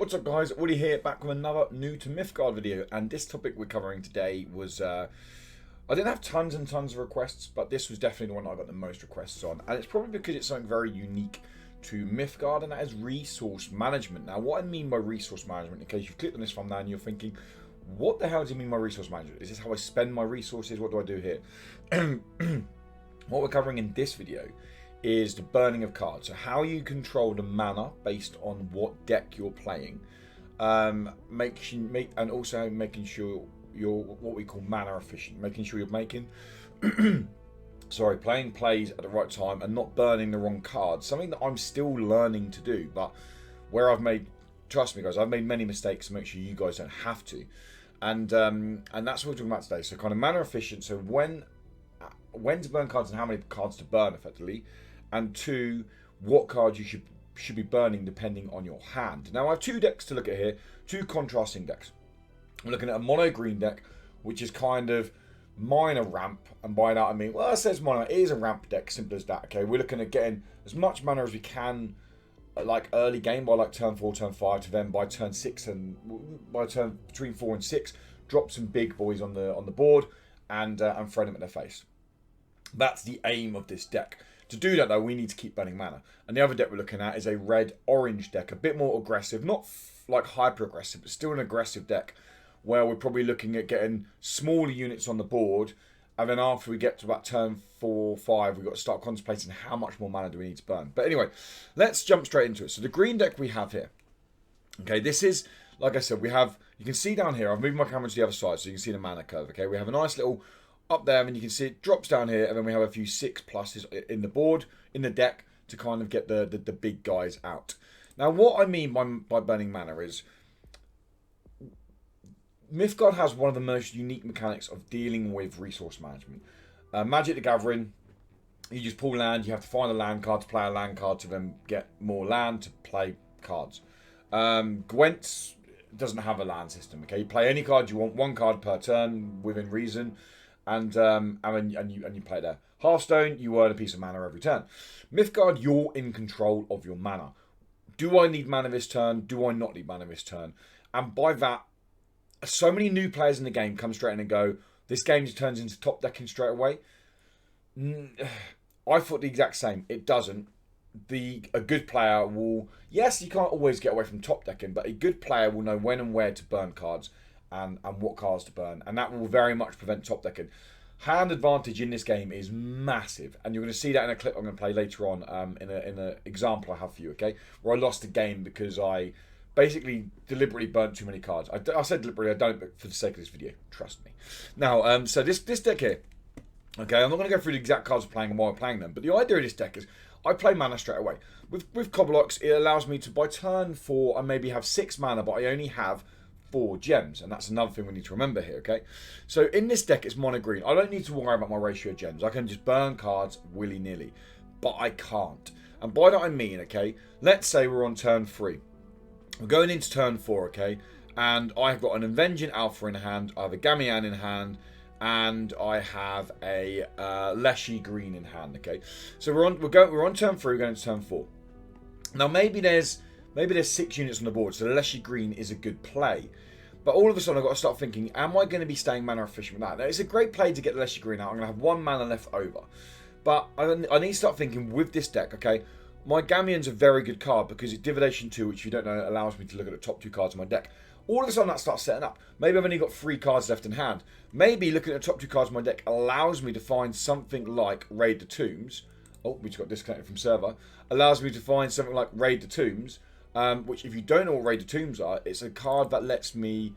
What's up guys, Woody here, back with another new to Mythgard video, and this topic we're covering today was, I didn't have tons and tons of requests, but this was definitely the one I got the most requests on, and it's probably because it's something very unique to Mythgard, and that is resource management. Now what I mean by resource management, in case you've clicked on this thumbnail and you're thinking, what the hell do you mean by resource management? Is this how I spend my resources? What do I do here? What we're covering in this video is the burning of cards. So how you control the mana based on what deck you're playing, and also making sure you're what we call mana efficient, making sure you're making playing plays at the right time and not burning the wrong cards. Something that I'm still learning to do, but where I've made, trust me guys, I've made many mistakes to make sure you guys don't have to, and that's what we're talking about today. So kind of mana efficient, so when to burn cards and how many cards to burn effectively, and two, what cards you should be burning depending on your hand. Now I have two decks to look at here, two contrasting decks. I'm looking at a mono green deck, which is kind of minor ramp, and by that I mean, well, it says mono, it is a ramp deck, simple as that. Okay, we're looking at getting as much mana as we can, like early game by like turn 4, turn 5, to then by turn 6 and by turn between 4 and 6, drop some big boys on the board and throw them at their face. That's the aim of this deck. To do that though, we need to keep burning mana. And the other deck we're looking at is a red-orange deck, a bit more aggressive, not like hyper-aggressive, but still an aggressive deck, where we're probably looking at getting smaller units on the board, and then after we get to about turn 4 or 5, we've got to start contemplating how much more mana do we need to burn. But anyway, let's jump straight into it. So the green deck we have here, okay, this is, like I said, we have, you can see down here, I've moved my camera to the other side so you can see the mana curve, okay? We have a nice little up there, and you can see it drops down here, and then we have a few 6+s in the board, in the deck, to kind of get the big guys out. Now what I mean by burning mana is, Mythgard has one of the most unique mechanics of dealing with resource management. Magic the Gathering, you just pull land, you have to find a land card to play a land card to then get more land to play cards. Gwent's doesn't have a land system, okay? You play any card you want, one card per turn within reason, and you play there. Hearthstone, you earn a piece of mana every turn. Mythgard, you're in control of your mana. Do I need mana this turn? Do I not need mana this turn? And by that, so many new players in the game come straight in and go, this game just turns into top decking straight away. I thought the exact same. It doesn't. A good player will, yes, you can't always get away from top decking, but a good player will know when and where to burn cards and what cards to burn, and that will very much prevent top decking. Hand advantage in this game is massive, and you're going to see that in a clip I'm going to play later on, in an example I have for you, okay, where I lost the game because I basically deliberately burnt too many cards. I said deliberately, I don't, but for the sake of this video, trust me. Now, so this deck here, okay, I'm not going to go through the exact cards I'm playing and why I'm playing them, but the idea of this deck is I play mana straight away. With Cobblocks, it allows me to, by turn 4, I maybe have 6 mana, but I only have 4 gems, and that's another thing we need to remember here, okay? So in this deck, it's mono green. I don't need to worry about my ratio of gems. I can just burn cards willy-nilly, but I can't. And by that I mean, okay, let's say we're on turn 3. We're going into turn 4, okay, and I've got an Avenging Alpha in hand, I have a Gamian in hand, and I have a Leshy Green in hand, okay? So we're on turn 3, we're going to turn 4. Now maybe there's 6 units on the board, so the Leshy Green is a good play. But all of a sudden I've got to start thinking, am I going to be staying mana efficient with that? Now it's a great play to get the Leshy Green out. I'm going to have 1 mana left over. But I need to start thinking with this deck, okay, my Gamian's a very good card because it's Divination 2, which you don't know allows me to look at the top 2 cards of my deck. All of a sudden that starts setting up. Maybe I've only got 3 cards left in hand. Maybe looking at the top 2 cards of my deck allows me to find something like Raid the Tombs. Oh, we just got disconnected from server. Allows me to find something like Raid the Tombs. Which, if you don't know what Raid the Tombs are, it's a card that lets me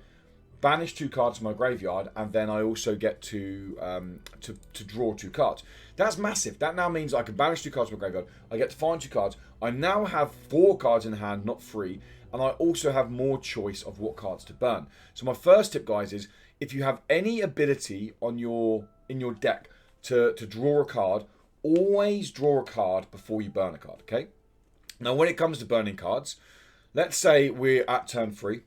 banish 2 cards from my graveyard, and then I also get to draw 2 cards. That's massive. That now means I can banish 2 cards from my graveyard. I get to find 2 cards. I now have 4 cards in hand, not 3, and I also have more choice of what cards to burn. So my first tip, guys, is if you have any ability in your deck to draw a card, always draw a card before you burn a card. Okay. Now, when it comes to burning cards, let's say we're at turn 3,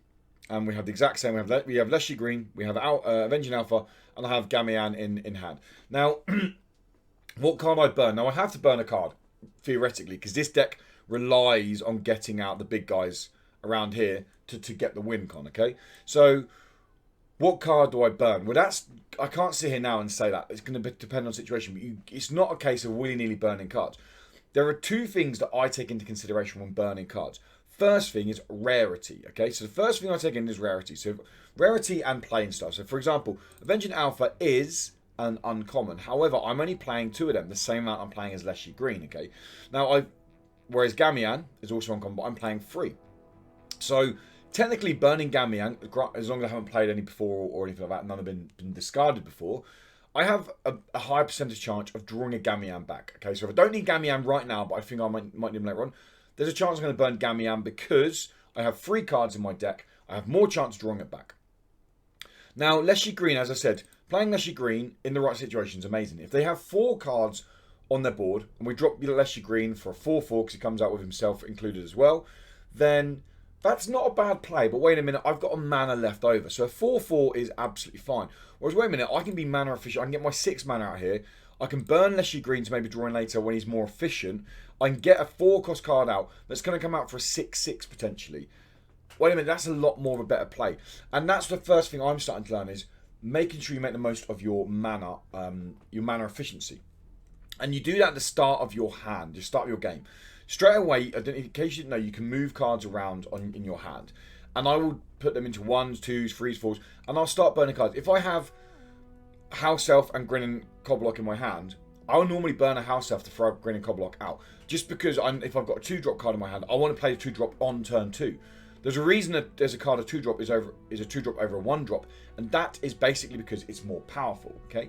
and we have the exact same. We have Leshy Green, we have Avenging Alpha, and I have Gamian in hand. Now, what card I burn? Now, I have to burn a card, theoretically, because this deck relies on getting out the big guys around here to get the win con, okay? So what card do I burn? Well, I can't sit here now and say that. It's going to depend on the situation, but it's not a case of willy-nilly burning cards. There are two things that I take into consideration when burning cards. First thing is rarity, okay? So the first thing I take in is rarity. So rarity and playing style. So for example, Avenging Alpha is an uncommon. However, I'm only playing 2 of them, the same amount I'm playing as Leshy Green, okay? Now, whereas Gamian is also uncommon, but I'm playing 3. So technically burning Gamian, as long as I haven't played any before or anything like that, none have been discarded before, I have a higher percentage chance of drawing a Gamian back. Okay, so if I don't need Gamian right now, but I think I might need him later on, there's a chance I'm going to burn Gamian because I have 3 cards in my deck. I have more chance of drawing it back. Now, Leshy Green, as I said, playing Leshy Green in the right situation is amazing. If they have 4 cards on their board, and we drop Leshy Green for a 4/4 because he comes out with himself included as well, then that's not a bad play. But wait a minute, I've got a mana left over. So a 4/4 is absolutely fine. Whereas, wait a minute, I can be mana efficient. I can get my 6 mana out here. I can burn Leshy Green to maybe draw in later when he's more efficient. I can get a 4-cost card out that's going to come out for a 6/6 potentially. Wait a minute, that's a lot more of a better play. And that's the first thing I'm starting to learn is making sure you make the most of your mana efficiency. And you do that at the start of your hand, the start of your game. Straight away, in case you didn't know, you can move cards around in your hand. And I will put them into 1s, 2s, 3s, 4s, and I'll start burning cards. If I have House Elf and Grinning Coblock in my hand, I will normally burn a House Elf to throw Grinning Coblock out. Just because if I've got a 2-drop card in my hand, I want to play a 2-drop on turn 2. There's a reason that there's a card of 2-drop is a 2-drop over a 1-drop, and that is basically because it's more powerful, okay?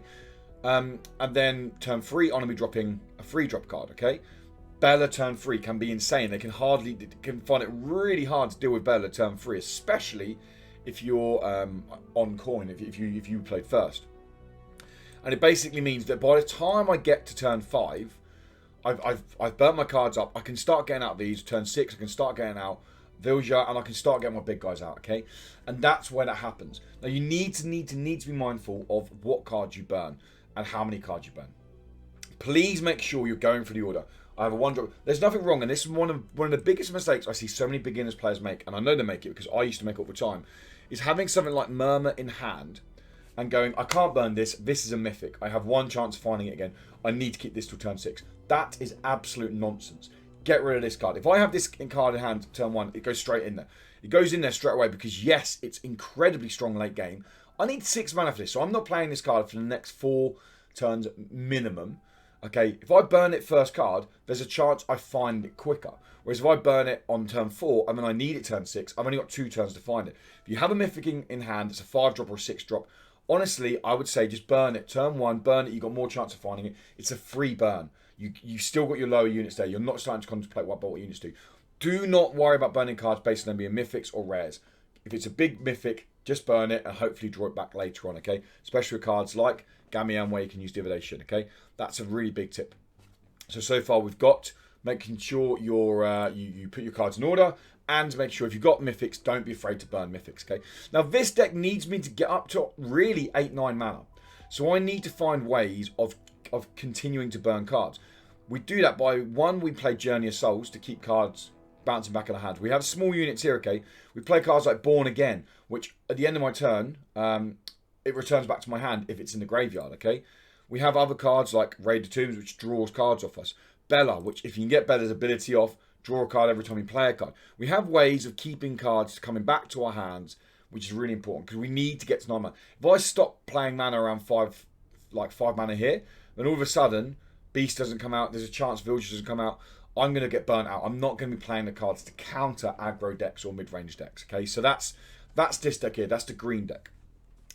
And then turn 3, I'm going to be dropping a 3-drop card, okay? Bella turn 3 can be insane. They can find it really hard to deal with Bella turn 3, especially if you're on coin, if you played first. And it basically means that by the time I get to turn 5, I've burnt my cards up. I can start getting out these. Turn 6, I can start getting out Vilja, and I can start getting my big guys out, okay? And that's when it happens. Now you need to be mindful of what cards you burn and how many cards you burn. Please make sure you're going for the order. I have a 1-drop. There's nothing wrong, and this is one of the biggest mistakes I see so many beginners players make, and I know they make it because I used to make it all the time, is having something like Murmur in hand and going, I can't burn this. This is a mythic. I have 1 chance of finding it again. I need to keep this till turn 6. That is absolute nonsense. Get rid of this card. If I have this card in hand turn 1, it goes straight in there. It goes in there straight away because, yes, it's incredibly strong late game. I need 6 mana for this, so I'm not playing this card for the next 4 turns minimum. Okay, if I burn it first card, there's a chance I find it quicker. Whereas if I burn it on turn 4 and then I need it turn 6, I've only got 2 turns to find it. If you have a mythic in hand, it's a 5-drop or a 6-drop. Honestly, I would say just burn it. Turn 1, burn it. You've got more chance of finding it. It's a free burn. You still got your lower units there. You're not starting to contemplate what units do. Do not worry about burning cards based on them being mythics or rares. If it's a big mythic, just burn it and hopefully draw it back later on, okay? Especially with cards like Gamian where you can use Divination, okay? That's a really big tip. So far we've got making sure you put your cards in order, and make sure if you've got mythics, don't be afraid to burn mythics, okay? Now this deck needs me to get up to really 8-9 mana. So I need to find ways of continuing to burn cards. We do that by, 1, we play Journey of Souls to keep cards bouncing back in our hand. We have small units here, okay? We play cards like Born Again, which at the end of my turn, it returns back to my hand if it's in the graveyard, okay? We have other cards like Raid the Tombs, which draws cards off us. Bella, which if you can get Bella's ability off, draw a card every time you play a card. We have ways of keeping cards coming back to our hands, which is really important because we need to get to 9 mana. If I stop playing mana around 5 mana here, then all of a sudden, Beast doesn't come out, there's a chance Vilge doesn't come out, I'm going to get burnt out. I'm not going to be playing the cards to counter aggro decks or mid-range decks, okay? So that's this deck here, that's the green deck.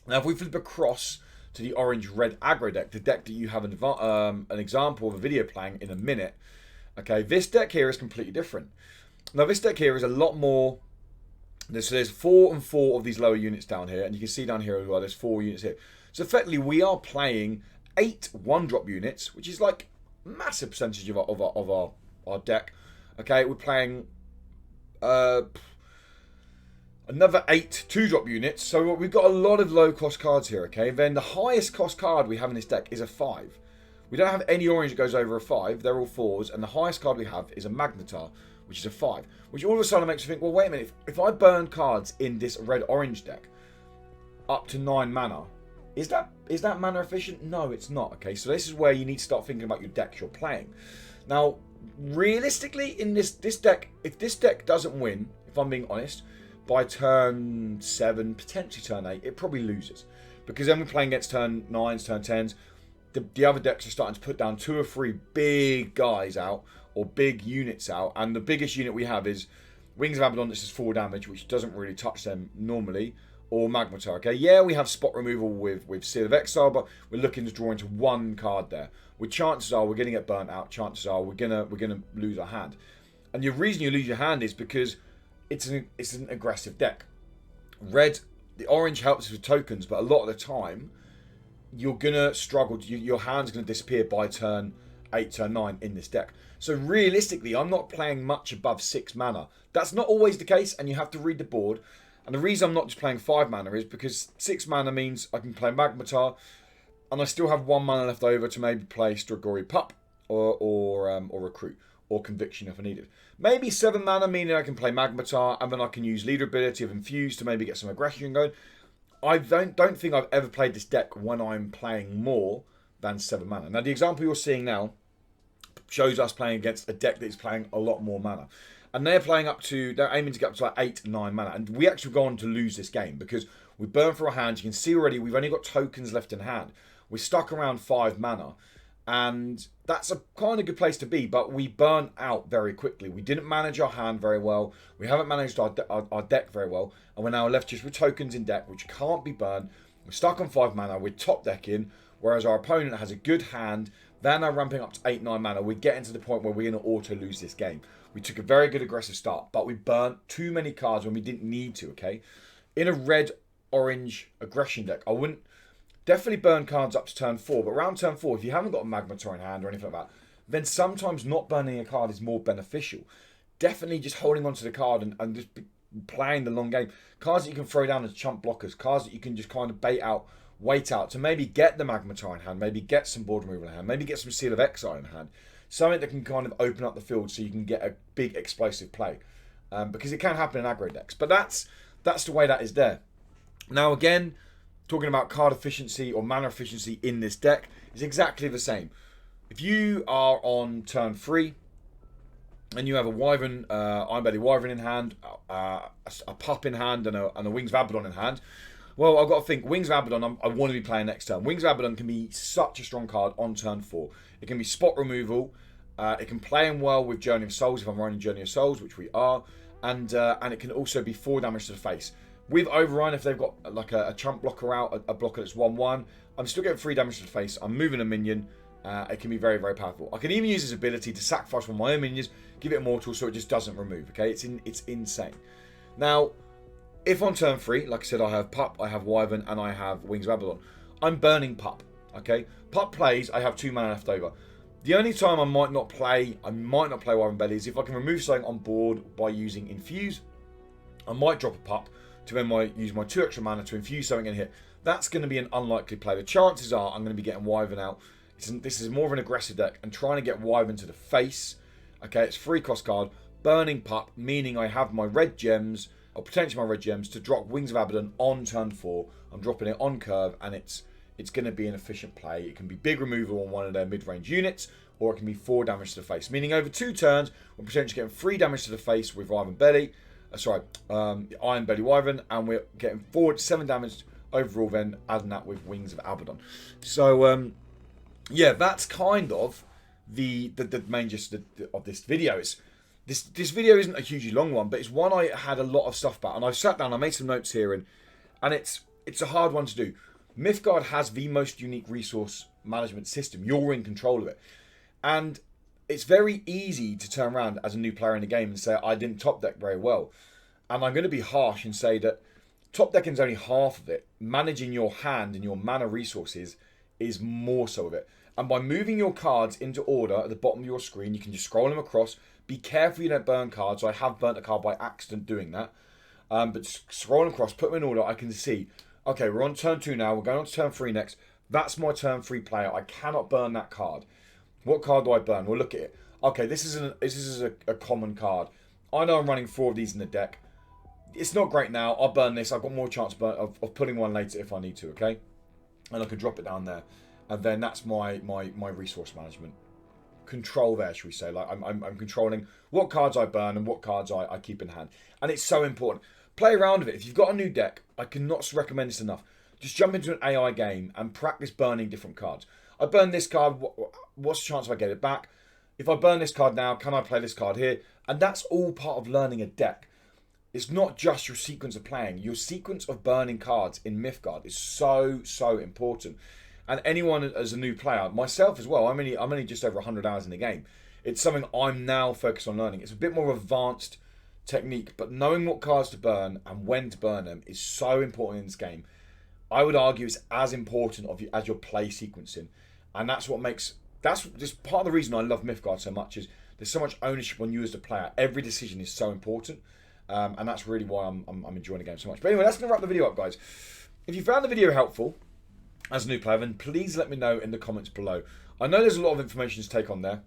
Now, if we flip across to the orange-red aggro deck, the deck that you have an example of a video playing in a minute, okay, this deck here is completely different. Now, this deck here is a lot more... There's 4 and 4 of these lower units down here, and you can see down here as well, there's 4 units here. So, effectively, we are playing 8 1-drop units, which is like a massive percentage of our deck. Okay, we're playing another 8 2-drop units. So we've got a lot of low-cost cards here, okay? Then the highest cost card we have in this deck is a 5. We don't have any orange that goes over a 5. They're all 4s. And the highest card we have is a Magnetar, which is a 5. Which all of a sudden makes you think, well, wait a minute. If I burn cards in this red-orange deck up to 9 mana, is that mana efficient? No, it's not. Okay, so this is where you need to start thinking about your decks you're playing. Now, realistically, in this deck, if this deck doesn't win, if I'm being honest, by turn 7, potentially turn 8, it probably loses. Because then we're playing against turn 9s, turn 10s. The other decks are starting to put down 2 or 3 big guys out, or big units out. And the biggest unit we have is Wings of Abaddon. This is 4 damage, which doesn't really touch them normally. Or Magnetar, okay? Yeah, we have spot removal with Seal of Exile, but we're looking to draw into 1 card there. With chances are we're going to get burnt out. Chances are we're gonna lose our hand. And the reason you lose your hand is because it's an aggressive deck. The orange helps with tokens, but a lot of the time you're gonna struggle. Your hand's gonna disappear by turn 8, turn 9 in this deck. So realistically, I'm not playing much above 6 mana. That's not always the case, and you have to read the board. And the reason I'm not just playing 5 mana is because 6 mana means I can play Magnetar, and I still have 1 mana left over to maybe play Strigoi Pup or Recruit or Conviction if I need it. Maybe 7 mana, meaning I can play Magnetar, and then I can use Leader ability of Infuse to maybe get some aggression going. I don't think I've ever played this deck when I'm playing more than 7 mana. Now, the example you're seeing now shows us playing against a deck that is playing a lot more mana. And they're aiming to get up to like 8, 9 mana. And we actually go on to lose this game because we burn through our hands. You can see already we've only got tokens left in hand. We're stuck around 5 mana. And that's a kind of good place to be, but we burn out very quickly. We didn't manage our hand very well. We haven't managed our deck very well. And we're now left just with tokens in deck, which can't be burned. We're stuck on 5 mana. We're top decking, whereas our opponent has a good hand. They're now ramping up to 8, 9 mana. We're getting to the point where we're going to auto lose this game. We took a very good aggressive start, but we burnt too many cards when we didn't need to, okay? In a red-orange aggression deck, I wouldn't definitely burn cards up to turn 4, but around turn 4, if you haven't got a Magnetar in hand or anything like that, then sometimes not burning a card is more beneficial. Definitely just holding onto the card and just playing the long game. Cards that you can throw down as chump blockers, cards that you can just kind of bait out, wait out to maybe get the Magnetar in hand, maybe get some board removal in hand, maybe get some Seal of Exile in hand. Something that can kind of open up the field so you can get a big explosive play. Because it can happen in aggro decks. But that's the way that is there. Now again, talking about card efficiency or mana efficiency in this deck is exactly the same. If you are on turn 3 and you have a Wyvern, Iron-Belly Wyvern in hand, a Pup in hand, and a Wings of Abaddon in hand, well, I've got to think, Wings of Abaddon, I want to be playing next turn. Wings of Abaddon can be such a strong card on turn 4. It can be spot removal. It can play in well with Journey of Souls if I'm running Journey of Souls, which we are. And it can also be 4 damage to the face. With Overrun, if they've got like a chump blocker out, a blocker that's 1/1, I'm still getting 3 damage to the face. I'm moving a minion. It can be very, very powerful. I can even use his ability to sacrifice one of my own minions, give it immortal so it just doesn't remove. Okay, it's insane. Now, if on turn 3, like I said, I have Pup, I have Wyvern, and I have Wings of Abaddon, I'm burning Pup. Okay, Pup plays, I have 2 mana left over. The only time I might not play Wyvern Belly is if I can remove something on board by using Infuse. I might drop a Pup to then use my 2 extra mana to infuse something and hit. That's going to be an unlikely play. The chances are I'm going to be getting Wyvern out. This is more of an aggressive deck and trying to get Wyvern to the face. Okay, it's 3 cost card. Burning Pup, meaning I have my red gems, or potentially my red gems, to drop Wings of Abaddon on turn 4. I'm dropping it on curve, and it's going to be an efficient play. It can be big removal on one of their mid-range units, or it can be 4 damage to the face. Meaning over 2 turns, we're potentially getting 3 damage to the face with Iron Belly. Iron Belly Wyvern, and we're getting 7 damage overall then, adding that with Wings of Abaddon. So, yeah, that's kind of the main gist of this video. This video isn't a hugely long one, but it's one I had a lot of stuff about, and I sat down, I made some notes here, and it's a hard one to do. Mythgard has the most unique resource management system. You're in control of it. And it's very easy to turn around as a new player in the game and say, I didn't top deck very well. And I'm going to be harsh and say that top decking is only half of it. Managing your hand and your mana resources is more so of it. And by moving your cards into order at the bottom of your screen, you can just scroll them across. Be careful you don't burn cards. So I have burnt a card by accident doing that. But scroll them across, put them in order. I can see, okay, we're on turn 2 now. We're going on to turn 3 next. That's my turn 3 player. I cannot burn that card. What card do I burn? Well, look at it. Okay, this is a common card. I know I'm running 4 of these in the deck. It's not great now. I'll burn this. I've got more chance of putting one later if I need to, okay? And I can drop it down there. And then that's my resource management. Control there, should we say. Like I'm controlling what cards I burn and what cards I keep in hand. And it's so important. Play around with it. If you've got a new deck, I cannot recommend this enough. Just jump into an AI game and practice burning different cards. I burn this card. What's the chance if I get it back? If I burn this card now, can I play this card here? And that's all part of learning a deck. It's not just your sequence of playing. Your sequence of burning cards in Mythgard is so important. And anyone as a new player, myself as well, I'm only just over 100 hours in the game. It's something I'm now focused on learning. It's a bit more advanced technique, but knowing what cards to burn and when to burn them is so important in this game. I would argue it's as important as your play sequencing. And that's just part of the reason I love Mythgard so much is there's so much ownership on you as the player. Every decision is so important. And that's really why I'm enjoying the game so much. But anyway, that's going to wrap the video up, guys. If you found the video helpful as a new player, then please let me know in the comments below. I know there's a lot of information to take on there.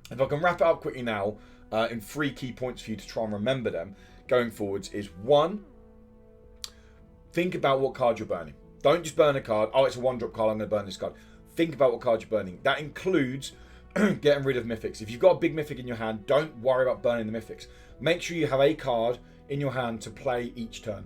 If I can wrap it up quickly now, in 3 key points for you to try and remember them going forwards is 1, think about what card you're burning. Don't just burn a card. Oh, it's a 1-drop card, I'm going to burn this card. Think about what card you're burning. That includes getting rid of mythics. If you've got a big mythic in your hand, don't worry about burning the mythics. Make sure you have a card in your hand to play each turn.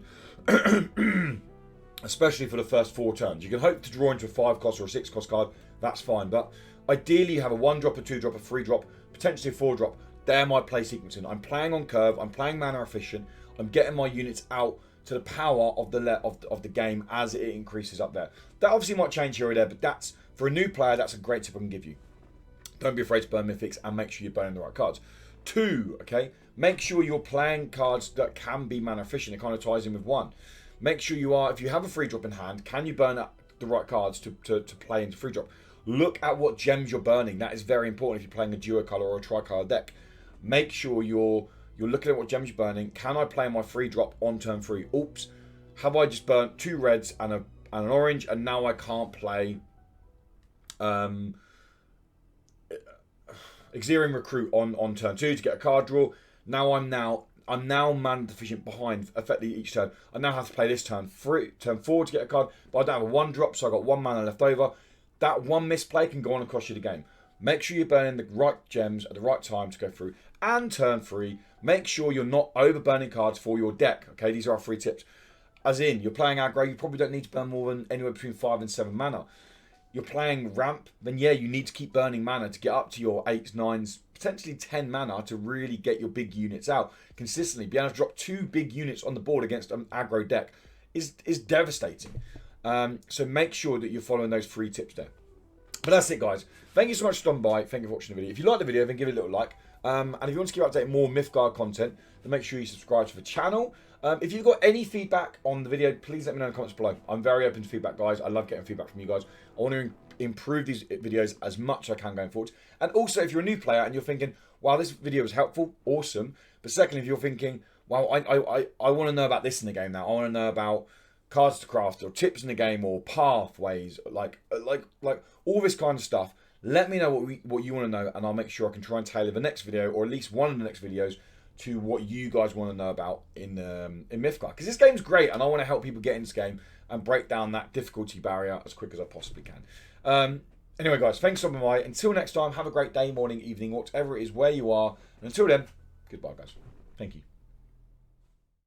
Especially for the first 4 turns. You can hope to draw into a 5-cost or a 6-cost card. That's fine. But ideally, you have a 1-drop, a 2-drop, a 3-drop, potentially a 4-drop. They're my play sequencing. I'm playing on curve. I'm playing mana efficient. I'm getting my units out to the power of the game as it increases up there. That obviously might change here or there, but that's for a new player. That's a great tip I can give you. Don't be afraid to burn mythics and make sure you're burning the right cards. 2, okay, make sure you're playing cards that can be mana efficient. It kind of ties in with 1. Make sure you are, if you have a 3-drop in hand, can you burn up the right cards to play into 3-drop? Look at what gems you're burning. That is very important if you're playing a duo color or a tri-color deck. Make sure you're looking at what gems you're burning. Can I play my 3-drop on turn 3? Oops, have I just burnt 2 reds and an orange, and now I can't play Exerium Recruit on turn 2 to get a card draw. I'm now mana deficient behind effectively each turn. I now have to play this turn 4 to get a card, but I don't have a 1-drop, so I've got 1 mana left over. That one misplay can go on and cost you the game. Make sure you're burning the right gems at the right time to go through. And turn 3, make sure you're not overburning cards for your deck. Okay, these are our 3 tips. As in, you're playing aggro, you probably don't need to burn more than anywhere between 5 and 7 mana. You're playing ramp, then yeah, you need to keep burning mana to get up to your 8s, 9s, potentially 10 mana to really get your big units out consistently. Being able to drop 2 big units on the board against an aggro deck is devastating. So make sure that you're following those 3 tips there. But that's it, guys. Thank you so much for stopping by. Thank you for watching the video. If you like the video, then give it a little like. And if you want to keep updated more Mythgard content, then make sure you subscribe to the channel. If you've got any feedback on the video, please let me know in the comments below. I'm very open to feedback, guys. I love getting feedback from you guys. I want to improve these videos as much as I can going forward. And also, if you're a new player and you're thinking, wow, this video was helpful, awesome. But secondly, if you're thinking, wow, I want to know about this in the game now. I want to know about cards to craft or tips in the game or pathways, like all this kind of stuff. Let me know what you want to know, and I'll make sure I can try and tailor the next video, or at least one of the next videos, to what you guys want to know about in Mythgard. Because this game's great, and I want to help people get in this game and break down that difficulty barrier as quick as I possibly can. Anyway, guys, thanks for stopping by. Until next time, have a great day, morning, evening, whatever it is, where you are. And until then, goodbye, guys. Thank you.